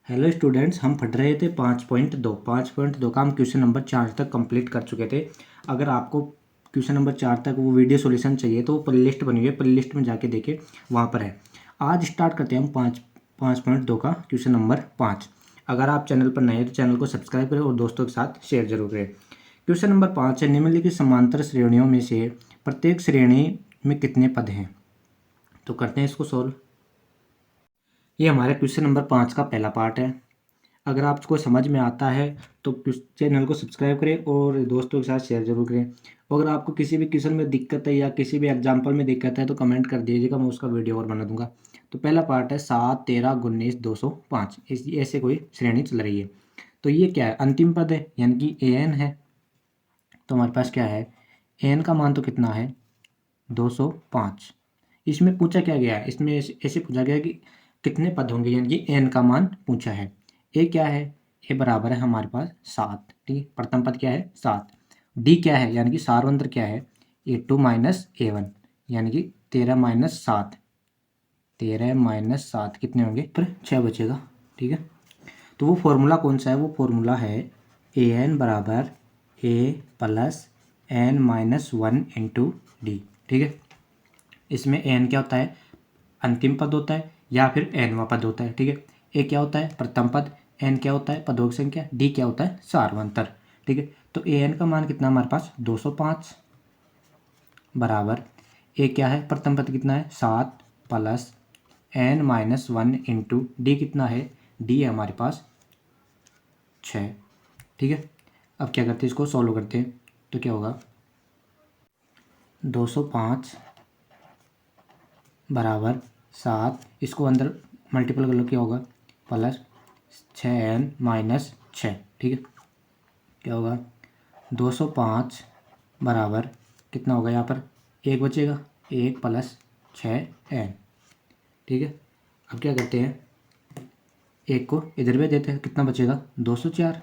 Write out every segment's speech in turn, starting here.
Hello students, हम पढ़ रहे थे 5.2 का हम क्वेश्चन नंबर 4 तक कंप्लीट कर चुके थे। अगर आपको क्वेश्चन नंबर 4 तक वो वीडियो सॉल्यूशन चाहिए तो वो प्ले लिस्ट बनी हुई है, प्ले लिस्ट में जाके देखे, वहाँ पर है। आज स्टार्ट करते हैं हम 5.2 का क्वेश्चन नंबर 5। अगर आप चैनल पर नए हैं तो चैनल को सब्सक्राइब करें और दोस्तों के साथ शेयर जरूर करें। क्वेश्चन नंबर 5 है, निम्नलिखित समांतर श्रेणियों में से प्रत्येक श्रेणी में कितने पद हैं। तो करते हैं इसको सोल्व। ये हमारे क्वेश्चन नंबर 5 का पहला पार्ट है। अगर आपको समझ में आता है तो चैनल को सब्सक्राइब करें और दोस्तों के साथ शेयर जरूर करें। अगर आपको किसी भी क्वेश्चन में दिक्कत है या किसी भी एग्जाम्पल में दिक्कत है तो कमेंट कर दीजिएगा, मैं उसका वीडियो और बना दूंगा। तो पहला पार्ट है 7, 13, 19, 205। ऐसे कोई श्रेणी चल रही है। तो ये क्या है, अंतिम पद है यानी कि ए एन है। तो हमारे पास क्या है, एन का मान तो कितना है 205। इसमें पूछा क्या गया है, इसमें ऐसे पूछा गया कि कितने पद होंगे, यानी कि एन का मान पूछा है। ए क्या है, ए बराबर है हमारे पास 7। ठीक है, प्रथम पद क्या है 7। डी क्या है, यानी कि सारवंत्र क्या है A2 माइनस A1, यानी कि 13 माइनस 7। 13 माइनस 7 कितने होंगे, फिर 6 बचेगा। ठीक है, तो वो फॉर्मूला कौन सा है, वो फॉर्मूला है ए एन बराबर A plus N minus 1 into D. ठीक है, इसमें एन क्या होता है, अंतिम पद होता है या फिर एनवा पद होता है। ठीक है, ए क्या होता है प्रथम पद, एन क्या होता है पदों की संख्या, डी क्या होता है सार्वंतर। ठीक है, तो ए एन का मान कितना हमारे पास 205 बराबर ए क्या है प्रथम पद कितना है 7 plus N minus 1 into d कितना है, डी है हमारे पास 6। ठीक है, अब क्या करते हैं, इसको सॉल्व करते हैं। तो क्या होगा 205 बराबर 7, इसको अंदर मल्टीपल कर लो, क्या होगा प्लस 6n माइनस 6। ठीक है, क्या होगा 205 बराबर कितना होगा, यहाँ पर एक बचेगा, 1 प्लस 6n। ठीक है, अब क्या करते हैं, एक को इधर भी देते हैं, कितना बचेगा 204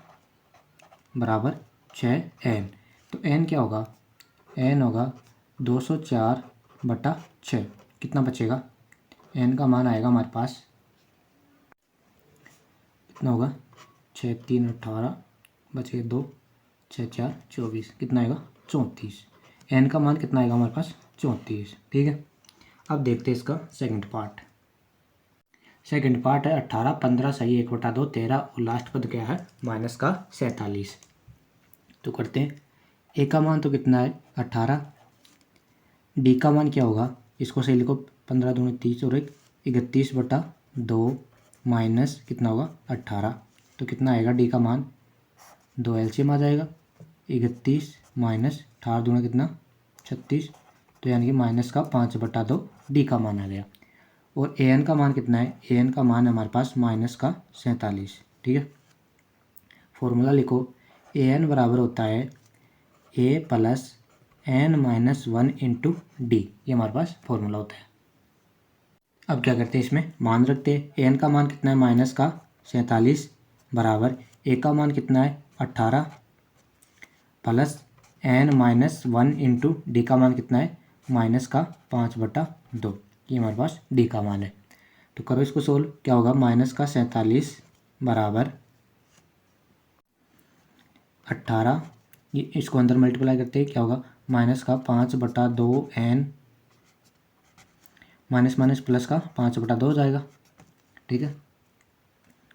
बराबर 6n। तो n क्या होगा, n होगा 204 बटा 6। कितना बचेगा, n का मान आएगा हमारे पास कितना होगा 6 3 18 बचे 2 6 4 24, कितना आएगा 34। n का मान कितना आएगा हमारे पास 34। ठीक है, अब देखते हैं इसका सेकंड पार्ट। सेकंड पार्ट है 18, 15 सही 1/2, 13 और लास्ट पद क्या है माइनस का 47। तो करते हैं, ए का मान तो कितना है 18, डी का मान क्या होगा, इसको सही लिखो 15 दूनी 30 और 31/2 माइनस कितना होगा 18। तो कितना आएगा डी का मान, 2 एलसीएम आ जाएगा, 31 माइनस 18 दूना कितना 36। तो यानी कि माइनस का 5/2 डी का मान आ गया। और ए एन का मान कितना है, ए एन का मान है हमारे पास माइनस का 47। ठीक है, फॉर्मूला लिखो, ए एन बराबर होता है A plus N minus 1 into D, ये हमारे पास फॉर्मूला होता है। अब क्या करते हैं, इसमें मान रखते हैं। एन का मान कितना है माइनस का 47 बराबर ए का मान कितना है 18 plus N minus 1 into d का मान कितना है माइनस का 5/2। ये हमारे पास डी का मान है। तो करो इसको सोल्व, क्या होगा माइनस का 47 बराबर 18, ये इसको अंदर मल्टीप्लाई करते हैं, क्या होगा माइनस का 5/2 एन माइनस माइनस प्लस का 5/2 हो जाएगा। ठीक है,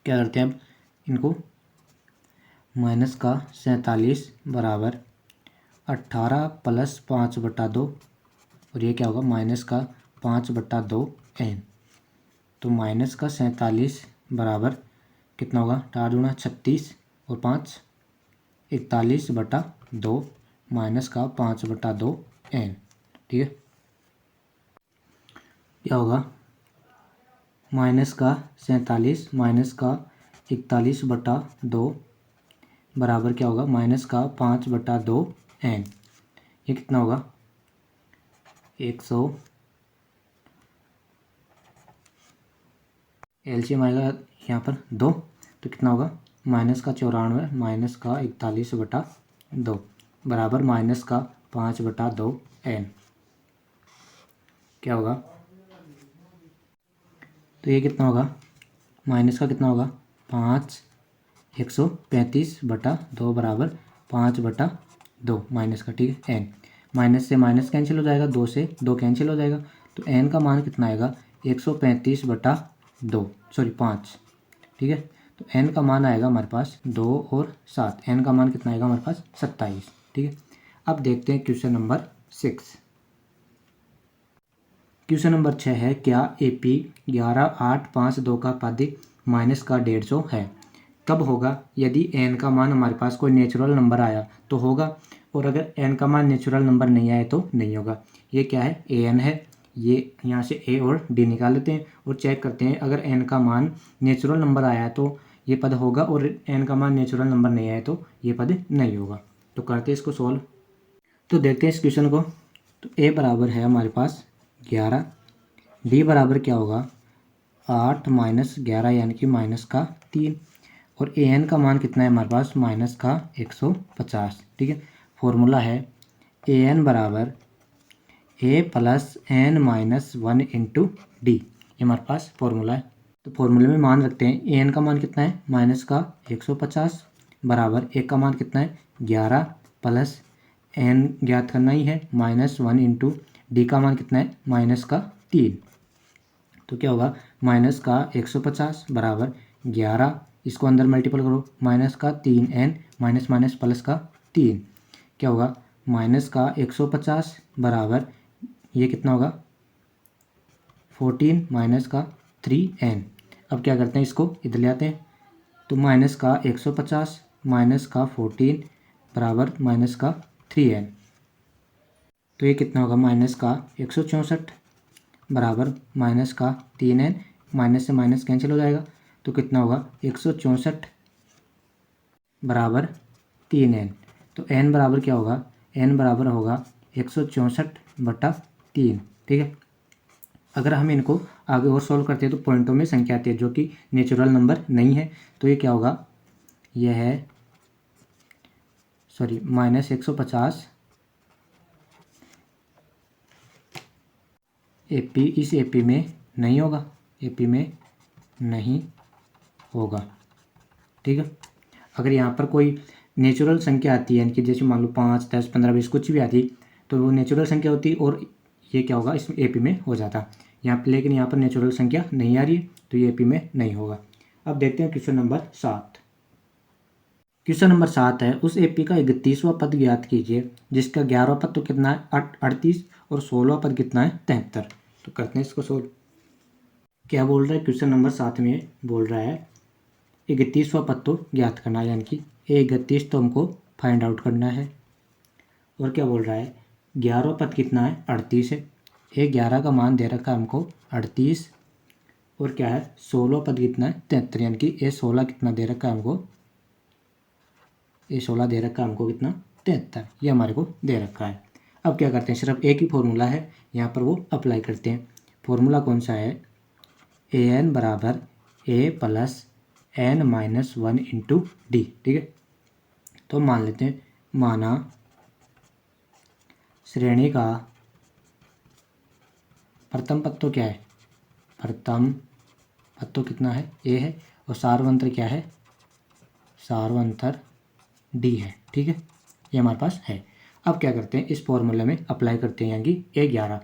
क्या करते हैं अब इनको, माइनस का 47 बराबर 18 प्लस 5/2 और ये क्या होगा माइनस का 5/2 एन। तो माइनस का 47 बराबर कितना होगा, 4 दूना 36 और 5 41/2 माइनस का 5/2 एन। ठीक है, क्या होगा माइनस का 47 माइनस का 41/2 बराबर क्या होगा माइनस का 5/2 एन। ये कितना होगा 100, एलसीएम आएगा यहाँ पर 2, तो कितना होगा माइनस का 94 माइनस का 41/2 बराबर माइनस का 5/2 एन। क्या होगा, तो ये कितना होगा माइनस का कितना होगा 135/2 बराबर 5/2 माइनस का, ठीक है। एन माइनस से माइनस कैंसिल हो जाएगा, 2 से 2 कैंसिल हो जाएगा, तो एन का मान कितना आएगा 135/2 सॉरी 5, ठीक है। तो एन का मान आएगा हमारे पास 2 और 7, एन का मान कितना आएगा हमारे पास 27, ठीक है। अब देखते हैं क्वेश्चन नंबर 6। क्वेश्चन नंबर 6 है, क्या AP 11,852 का पद माइनस का 150 है? कब होगा? यदि एन का मान हमारे पास कोई नेचुरल नंबर आया तो होगा, और अगर एन का मान नेचुरल नंबर नहीं आया तो नहीं होगा। ये क्या है? एन है। ये यहाँ से ए और डी निकाल लेते हैं और चेक करते हैं, अगर एन का मान नेचुरल नंबर आया तो ये पद होगा, और एन का मान नेचुरल नंबर नहीं आया तो ये पद नहीं होगा। तो करते हैं इसको सॉल्व। तो देखते हैं इस क्वेश्चन को। तो ए बराबर है हमारे पास 11, डी बराबर क्या होगा 8 माइनस 11 यानी कि माइनस का 3, और ए एन का मान कितना है हमारे पास माइनस का 150, ठीक है। फॉर्मूला है ए एन बराबर A plus N minus 1 into D, ये हमारे पास फॉर्मूला है। तो फॉर्मूले में मान रखते हैं, ए एन का मान कितना है माइनस का 150 बराबर ए का मान कितना है 11 प्लस एन ज्ञात करना ही है माइनस 1 इंटू डी का मान कितना है माइनस का 3। तो क्या होगा माइनस का 150 बराबर 11, इसको अंदर मल्टीपल करो, माइनस का 3n माइनस माइनस प्लस का 3, क्या होगा माइनस का 150 बराबर ये कितना होगा 14 माइनस का 3n। अब क्या करते हैं, इसको इधर ले आते हैं, तो माइनस का 150 माइनस का 14 बराबर माइनस का 3n। तो ये कितना होगा माइनस का 164 बराबर माइनस का 3n, माइनस से माइनस कैंसिल हो जाएगा, तो कितना होगा 164 बराबर 3n। तो n बराबर क्या होगा, n बराबर होगा 164/3, ठीक है। अगर हम इनको आगे और सॉल्व करते हैं तो पॉइंटों में संख्या आती है जो कि नेचुरल नंबर नहीं है, तो ये क्या होगा, यह है सॉरी माइनस 150 AP, इस AP में नहीं होगा, AP में नहीं होगा, ठीक है। अगर यहाँ पर कोई नेचुरल संख्या आती है, यानी कि जैसे मान लो 5, 10, 15, 20 कुछ भी आती, तो वो नेचुरल संख्या होती और ये क्या होगा इसमें AP में हो जाता यहाँ पर, लेकिन यहाँ पर नेचुरल संख्या नहीं आ रही है तो ये AP में नहीं होगा। अब देखते हैं क्वेश्चन नंबर 7। क्वेश्चन नंबर 7 है, उस AP का 31वां पद ज्ञात कीजिए जिसका 11वां पद तो कितना है 38 और 16वां पद कितना है 73। तो करते हैं इसको सोल्व। क्या बोल रहा है क्वेश्चन नंबर 7 में, बोल रहा है 31वां पद तो ज्ञात करना है, यानी कि 31 तो हमको फाइंड आउट करना है, और क्या बोल रहा है 11वां पद कितना है 38 है, 11 का मान दे रखा है हमको 38, और क्या है 16वां पद कितना है 73, यानी कि 16 कितना दे रखा है हमको, 16 दे रखा है हमको कितना 73, ये हमारे को दे रखा है। अब क्या करते हैं, सिर्फ एक ही फॉर्मूला है यहाँ पर, वो अप्लाई करते हैं। फॉर्मूला कौन सा है, ए एन बराबर A plus N minus 1 into D, ठीक है। तो मान लेते हैं, माना श्रेणी का प्रथम पद तो क्या है, प्रथम पद तो कितना है ए है, और सार्वंतर क्या है, सार्वंतर डी है, ठीक है। ये हमारे पास है। अब क्या करते हैं, इस फॉर्मूले में अप्लाई करते हैं, यानी कि A11,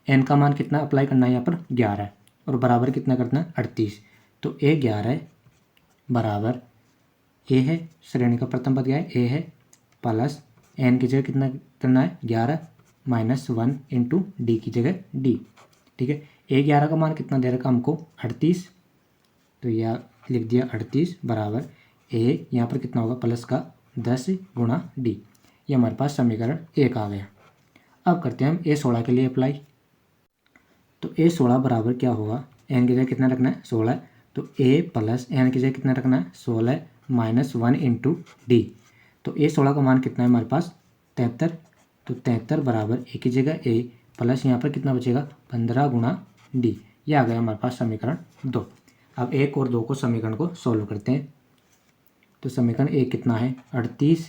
एन का मान कितना अप्लाई करना है यहाँ पर 11, और बराबर कितना करना है 38। तो A11 बराबर ए है, श्रेणी का प्रथम पद क्या है ए है, प्लस एन की जगह कितना करना है 11 माइनस 1 इंटू डी की जगह डी, ठीक है। A11 का मान कितना दे रखा हमको 38, तो यह लिख दिया 38 बराबर ए, यहाँ पर कितना होगा प्लस का 10 गुणा डी, ये हमारे पास समीकरण 1 आ गया। अब करते हैं हम A16 के लिए अप्लाई। तो A16 बराबर क्या होगा, एन की जगह कितना रखना है 16, तो ए प्लस एन की जगह कितना रखना है 16 माइनस 1 इंटू डी। तो A16 का मान कितना है हमारे पास 73, तो 73 बराबर ए की जगह ए प्लस यहाँ पर कितना बचेगा 15 गुणा डी, ये आ गया हमारे पास समीकरण 2। अब 1 और 2 को समीकरण को सॉल्व करते हैं। तो समीकरण 1 कितना है 38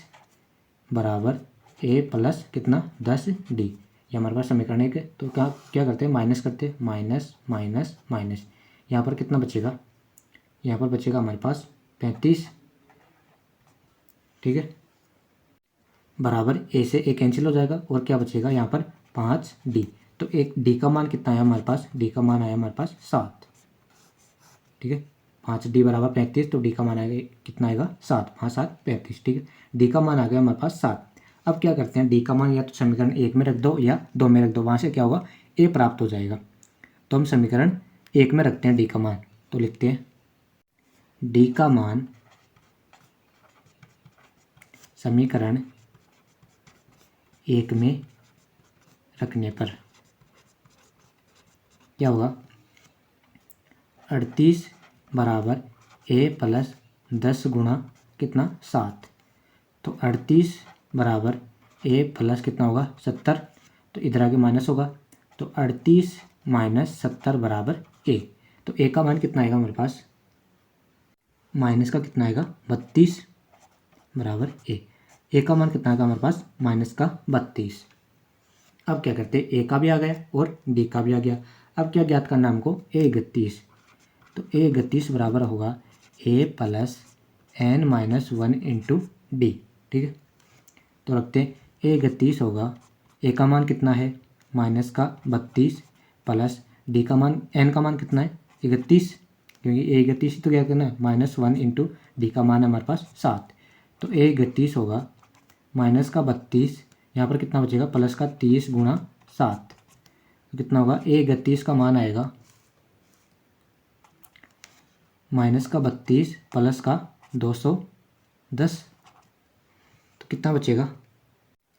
बराबर ए प्लस कितना 10 डी, ये हमारे पास समीकरण 1 है। तो क्या क्या करते हैं, माइनस करते हैं, माइनस माइनस माइनस, यहाँ पर कितना बचेगा, यहाँ पर बचेगा हमारे पास 35, ठीक है, बराबर ए से ए कैंसिल हो जाएगा और क्या बचेगा यहाँ पर 5D। तो एक डी का मान कितना आया हमारे पास, डी का मान आया हमारे पास 7, ठीक है। 5D बराबर 35, तो डी का मान आएगा कितना आएगा 7, 5 7 35, ठीक है। डी का मान आ गया हमारे पास 7। अब क्या करते हैं, डी का मान या तो समीकरण 1 में रख दो या 2 में रख दो, वहाँ से क्या होगा ए प्राप्त हो जाएगा। तो हम समीकरण 1 में रखते हैं डी का मान, तो लिखते हैं डी का मान समीकरण 1 में रखने पर क्या होगा, 38 बराबर ए प्लस 10 गुणा कितना 7। तो 38 बराबर ए प्लस कितना होगा 70, तो इधर आगे माइनस होगा, तो 38 माइनस 70 बराबर ए। तो ए का मान कितना आएगा हमारे पास, माइनस का कितना आएगा 32 बराबर ए का मान कितना आएगा हमारे पास माइनस का 32। अब क्या करते हैं, ए का भी आ गया और डी का भी आ गया। अब क्या ज्ञात करना हमको, ए 31। तो ए 31 बराबर होगा A plus n minus 1 into D, ठीक है। तो रखते हैं ए 31 होगा, ए का मान कितना है माइनस का 32 प्लस डी का मान, एन का मान कितना है 31, क्योंकि ए 31 तो क्या करना है माइनस 1 इंटू डी का मान है हमारे पास 7। तो ए 31 होगा माइनस का 32, यहाँ पर कितना बचेगा प्लस का 30 गुणा 7, तो कितना होगा ए 31 का मान आएगा माइनस का 32 प्लस का 210, तो कितना बचेगा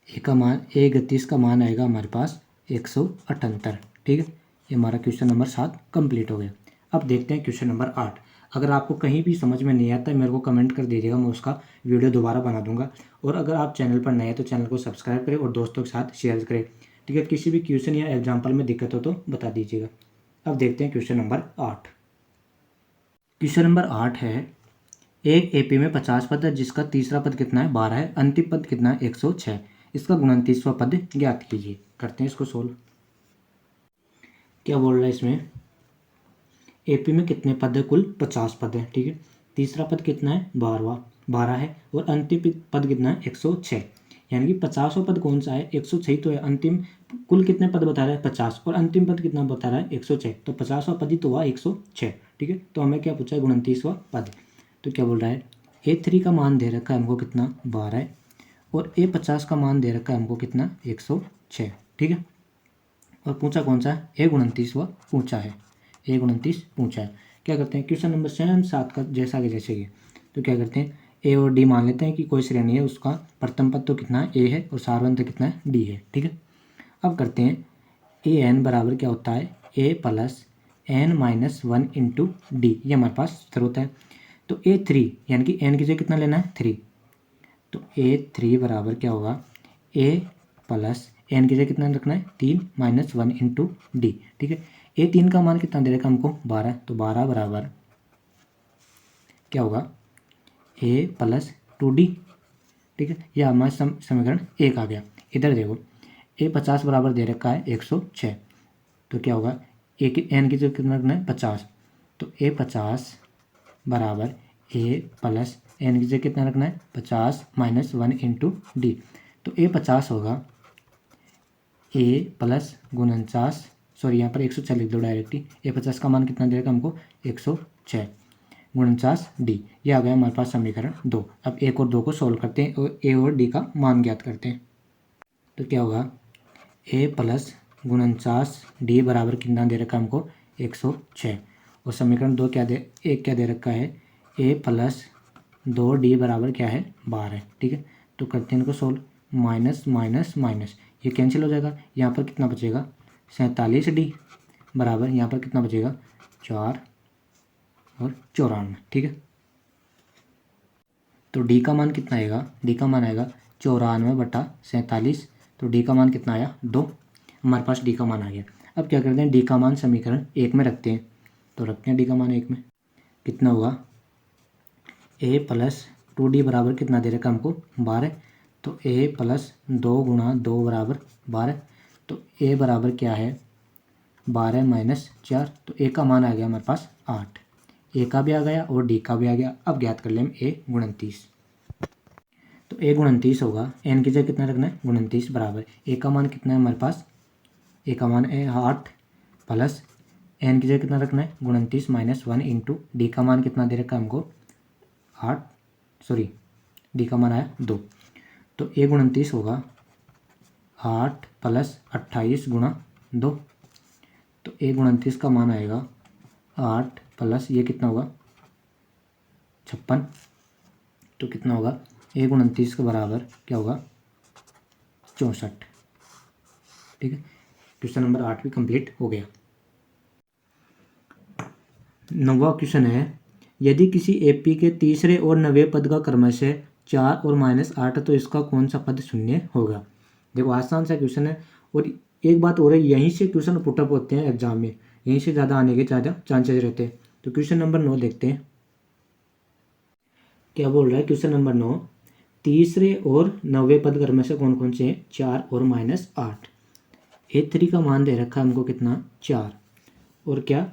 ए का मान, ए 31 का मान आएगा हमारे पास 178, ठीक है। ये हमारा क्वेश्चन नंबर 7 कंप्लीट हो गया। अब देखते हैं क्वेश्चन नंबर 8। अगर आपको कहीं भी समझ में नहीं आता है मेरे को कमेंट कर दीजिएगा, मैं उसका वीडियो दोबारा बना दूंगा। और अगर आप चैनल पर नए हैं तो चैनल को सब्सक्राइब करें और दोस्तों के साथ शेयर करें, ठीक है। किसी भी क्वेश्चन या एग्जाम्पल में दिक्कत हो तो बता दीजिएगा। अब देखते हैं क्वेश्चन नंबर 8। क्वेश्चन नंबर 8 है, एक एपी में 50 पद है जिसका तीसरा पद कितना है 12 है, अंतिम पद कितना है 106, इसका गुणनतीसवां पद ज्ञात कीजिए। करते हैं इसको सोल्व। क्या बोल रहा है इसमें, एपी में कितने पद है, कुल 50 पद है, ठीक है। तीसरा पद कितना है 12 है और अंतिम पद कितना है 106, यानी कि 50वां पद कौन सा है 106 तो है। अंतिम कुल कितने पद बता रहा है 50 और अंतिम पद कितना बता रहा है 106, तो 50वां पद ही तो हुआ 106, ठीक है। तो हमें क्या पूछा है 29वां पद। तो क्या बोल रहा है, A3 का मान दे रखा है हमको कितना 12 है और A50 का मान दे रखा है हमको कितना 106, ठीक है। और पूछा कौन सा है, A29वां पूछा है, A29 पूछा है। क्या करते हैं, क्वेश्चन नंबर 7 का जैसा कि जैसे ये, तो क्या करते हैं ए और डी मान लेते हैं कि कोई श्रेणी है, उसका प्रथम पद तो कितना है ए है और सारवंत कितना है डी है, ठीक है। अब करते हैं ए एन बराबर क्या होता है A plus N minus 1 into D, ये हमारे पास सूत्र होता है। तो A3 यानी कि एन की जगह कितना लेना है 3, तो A3 बराबर क्या होगा ए प्लस एन की जगह कितना रखना है 3 माइनस 1 इंटू डी, ठीक है। A3 का मान कितना दे रखा हमको 12, तो 12 बराबर क्या होगा ए प्लस 2D, ठीक है। यह हमारा समीकरण 1 आ गया। इधर देखो A50 बराबर दे रखा है 106, तो क्या होगा ए की एन की जगह कितना रखना है 50, तो A50 बराबर ए प्लस एन की जगह कितना रखना है 50 माइनस 1 इंटू डी, तो A50 होगा ए प्लस 49, सॉरी यहाँ पर 106 लिख दो डायरेक्टली। A50 का मान कितना दे रखा हमको 106 49 डी, ये आ गया हमारे पास समीकरण 2। अब 1 और 2 को सोल्व करते हैं और ए और डी का मान ज्ञात करते हैं। तो क्या होगा ए प्लस 49 डी बराबर कितना दे रखा है हमको 106, और समीकरण 2 क्या दे रखा है ए प्लस 2D बराबर क्या है 12, ठीक है। तो करते हैं इनको सोल्व, माइनस माइनस माइनस ये कैंसिल हो जाएगा, यहाँ पर कितना बचेगा 47D बराबर यहाँ पर कितना बचेगा 4 और 94, ठीक है। तो डी का मान कितना आएगा, डी का मान आएगा 94/47, तो डी का मान कितना आया 2, हमारे पास डी का मान आ गया। अब क्या करते हैं डी का मान समीकरण 1 में रखते हैं, तो रखते हैं डी का मान 1 में, कितना होगा ए प्लस 2D बराबर कितना दे रखा हमको 12, तो ए प्लस 2 गुणा 2 बराबर 12, तो ए बराबर क्या है 12 माइनस 4, तो ए का मान आ गया हमारे पास 8, ए का भी आ गया और डी का भी आ गया। अब ज्ञात कर लें हम ए गुणन 30। तो ए गुणन 30 होगा, एन की जगह कितना रखना है गुणन 30 बराबर ए का मान कितना है हमारे पास, ए का मान है 8 प्लस एन की जगह कितना रखना है गुणन 30 -1 इंटू डी का मान कितना दे रखा है हमको 8, सॉरी डी का मान आया 2। तो ए गुणन 30 होगा 8 प्लस 28 गुणा 2। तो ए गुणन 30 का मान आएगा 8 प्लस ये कितना होगा 56। तो कितना होगा ए गुणन 30 के बराबर क्या होगा 64। ठीक है, क्वेश्चन नंबर 8 भी कंप्लीट हो गया। 9वां क्वेश्चन है, यदि किसी एपी के तीसरे और 9वें पद का क्रमशः 4 और -8 तो इसका कौन सा पद शून्य होगा। देखो आसान सा क्वेश्चन है, और एक बात हो रही है यहीं से क्वेश्चन पुटअप होते हैं एग्जाम में, यहीं से ज़्यादा आने के ज़्यादा चांसेस रहते हैं। तो क्वेश्चन नंबर 9 देखते हैं क्या बोल रहा है। क्वेश्चन नंबर 9, तीसरे और 9वें पद क्रमशः कौन कौन से हैं 4 और -8। A3 का मान दे रखा है हमको कितना 4, और क्या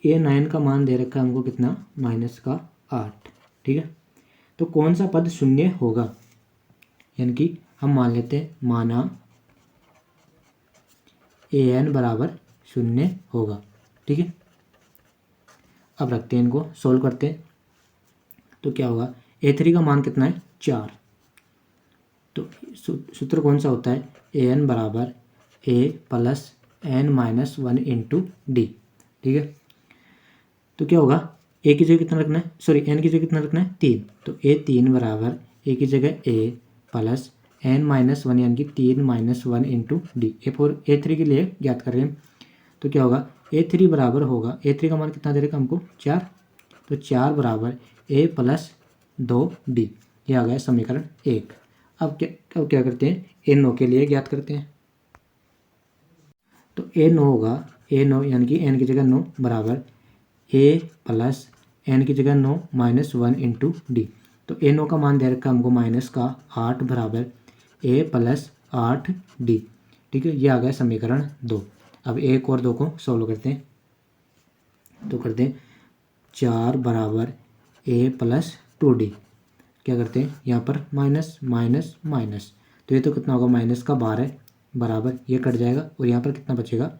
A9 का मान दे रखा है हमको कितना -8। ठीक है, तो कौन सा पद शून्य होगा, यानी कि हम मान लेते हैं माना AN बराबर 0 होगा। ठीक है, अब रखते हैं इनको सोल्व करते हैं। तो क्या होगा A3 का मान कितना है 4, तो सूत्र कौन सा होता है AN बराबर A plus N-1 into D. ठीक है, तो क्या होगा ए की जगह कितना रखना है, सॉरी एन की जगह कितना रखना है 3। तो A3 बराबर ए की जगह A प्लस N-1 यानी कि 3 - 1 इंटू डी। A3 के लिए ज्ञात कर रहे हैं। तो क्या होगा A3 बराबर होगा, A3 का मान कितना दे रखा हमको 4, तो 4 बराबर A प्लस 2D। ये आ गया समीकरण 1। अब क्या करते हैं A9 के लिए ज्ञात करते हैं। तो A9 होगा, A9 यानी कि n की जगह 9 बराबर A प्लस n की जगह 9 -1 इंटू डी। तो A9 का मान दे रखा हमको -8 बराबर A प्लस 8D। ठीक है, ये आ गया समीकरण 2। अब 1 और 2 को सॉल्व करते हैं। तो करते हैं 4 बराबर A प्लस 2D। क्या करते हैं यहाँ पर माइनस माइनस माइनस, तो ये तो कितना होगा -12 बराबर ये कट जाएगा, और यहाँ पर कितना बचेगा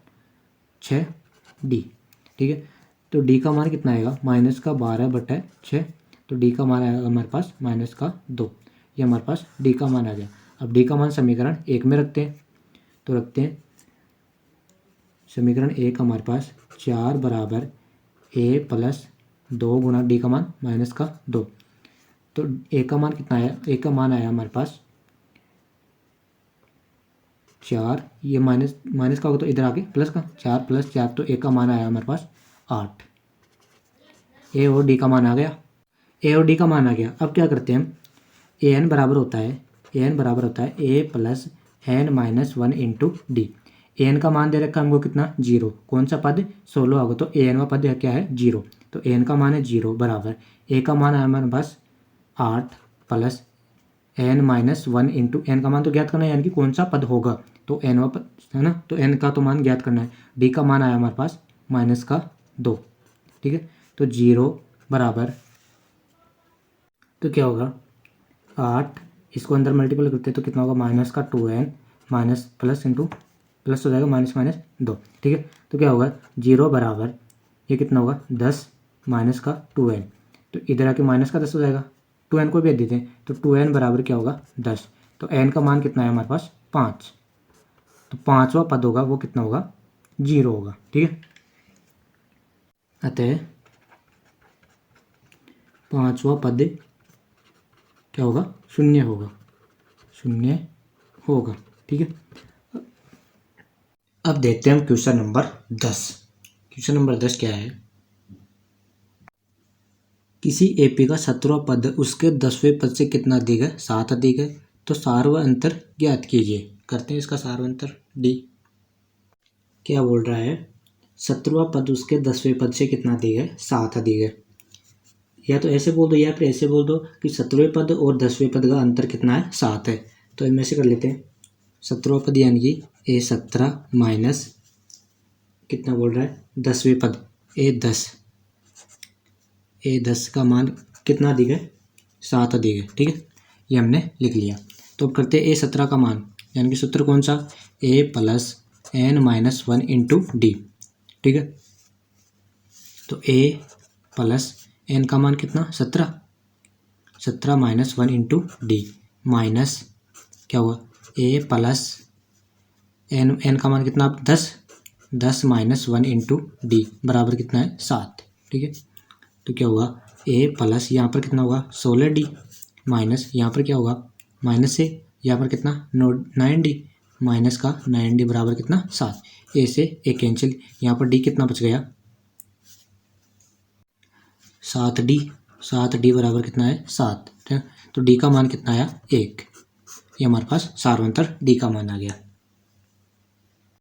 6D। ठीक है, तो D का मान कितना आएगा -12/6। तो D का मान आएगा हमारे पास -2। ये हमारे पास D का मान आ गया। अब D का मान समीकरण 1 में रखते हैं। तो रखते हैं समीकरण 1 हमारे पास 4 बराबर A प्लस 2 गुणा D का मान -2। तो A का मान कितना आया, A का मान आया हमारे पास 4, ये माइनस का होगा तो इधर आके प्लस का 4 + 4, तो A का मान आया हमारे पास 8। A और D का मान आ गया, A और D का मान आ गया। अब क्या करते हैं हम AN बराबर होता है A plus N-1 into D. AN का मान दे रखा है हमको कितना 0, कौन सा पद 16 होगा, तो AN का पद क्या है 0। तो AN का मान है 0 बराबर A का मान आया हमारे पास 8 प्लस N-1 इंटू N का मान तो ज्ञात करना है, यानी कि कौन सा पद होगा, तो N पद है ना, तो N का तो मान ज्ञात करना है। D का मान आया हमारे पास -2। ठीक है, तो 0 बराबर, तो क्या होगा 8, इसको अंदर मल्टीपल करते हैं तो कितना होगा -2n minus plus into plus हो जाएगा -2। ठीक है, तो क्या होगा 0 बराबर ये कितना होगा 10 -2n, तो इधर आके -10 हो जाएगा। 2n को भी देते हैं, तो 2n बराबर क्या होगा 10। तो n का मान कितना है हमारे पास 5, तो 5वां पद होगा वो कितना होगा 0 होगा। ठीक है, अतः 5वां पद क्या होगा 0 होगा। ठीक है, अब देखते हैं हम क्वेश्चन नंबर 10। क्वेश्चन नंबर 10 क्या है, किसी एपी का 17वां पद उसके 10वें पद से कितना अधिक है 7 अधिक है, तो सार व अंतर ज्ञात कीजिए। करते हैं इसका सार व अंतर। डी क्या बोल रहा है 17वां पद उसके 10वें पद से कितना अधिक है 7 अधिक है। या तो ऐसे बोल दो या फिर ऐसे बोल दो कि 17वें पद और 10वें पद का अंतर कितना है 7 है। तो इनमें से कर लेते हैं 17वां पद यानी कि A17 माइनस कितना बोल रहा है 10वें पद A10, A10 का मान कितना दी गए, 7 दी गए, ठीक है, ये हमने लिख लिया। तो अब करते हैं A17 का मान, यानी कि सूत्र कौन सा, A plus n minus 1 into D, ठीक है। तो A प्लस n का मान कितना, 17 माइनस 1 इंटू डी माइनस क्या हुआ, A प्लस n का मान कितना, 10 माइनस 1 इंटू डी बराबर कितना है, 7, ठीक है। तो क्या हुआ, A प्लस यहाँ पर कितना होगा 16D माइनस यहाँ पर क्या होगा माइनस से यहाँ पर कितना 9D माइनस का 9D बराबर कितना 7। A से A कैंसिल, यहाँ पर D कितना बच गया 7D बराबर कितना है 7, ठीक है। तो D का मान कितना आया 1, ये हमारे पास सार्वंतर D का मान आ गया।